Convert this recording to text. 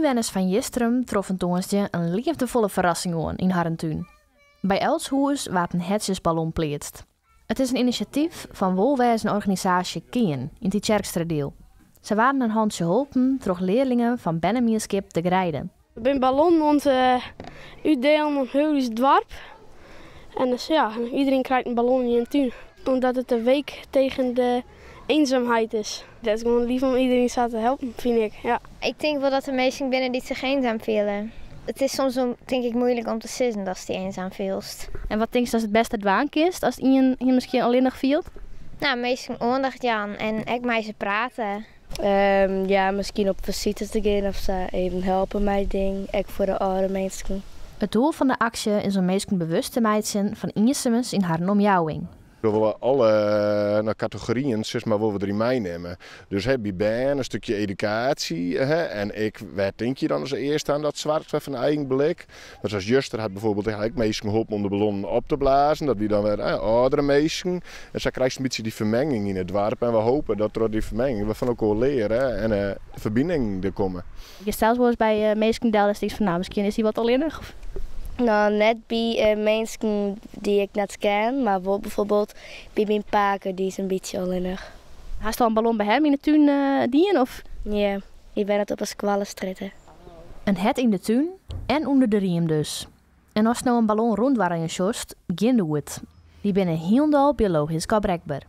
Inwoners van Jistrum troffen toensdei een liefdevolle verrassing aan in haar tuin. Bij Elshoes waard een hetsjesballon pleetst. Het is een initiatief van wolwezenorganisatie Kien in die Tjerkstradeel. Ze waren een handje geholpen door leerlingen van Bennemeerskip de Grijden. Ik ben ballon uitdelen op heel het dorp. En dus ja, iedereen krijgt een ballon in je tuin. Omdat het een week tegen de eenzaamheid is. Het is gewoon lief om iedereen te helpen, vind ik. Ja. Ik denk wel dat er mensen binnen die zich eenzaam voelen. Het is soms denk ik moeilijk om te zeggen dat je die eenzaam voelt. En wat denk je dat het beste dwaan is als iemand je misschien alleen nog voelt? Nou, meestal aandacht Jan en ik met ze praten. Ja, misschien op visite te gaan of ze even helpen met ding. Ik voor de andere mensen. Het doel van de actie is om mensen bewust te maken van inzimmers in haar omjouwing. We willen alle categorieën zeg maar, willen we erin meenemen. Dus bij een stukje educatie. En waar denk je dan als eerste aan dat zwart van een eigen blik? Dus als Juster had bijvoorbeeld eigenlijk mensen geholpen om de ballon op te blazen. Dat we dan weer oudere mensen. En zo krijg je een beetje die vermenging in het dorp. En we hopen dat door die vermenging we van elkaar leren en de verbinding er komen. Je stelt wel eens bij mensen destijds van nou, misschien is hij wat alleenig. Nou, net bij mensen die ik net ken, maar bijvoorbeeld bij mijn paken, die is een beetje alleenig. Had je al een ballon bij hem in de tuin dienen? Of? Ja, ik ben het op een squallenstritten. Een het in de tuin en onder de riem dus. En als nou een ballon rond waar je sjost, geen doe het. Die binnen heel biologisch kabrekbaar.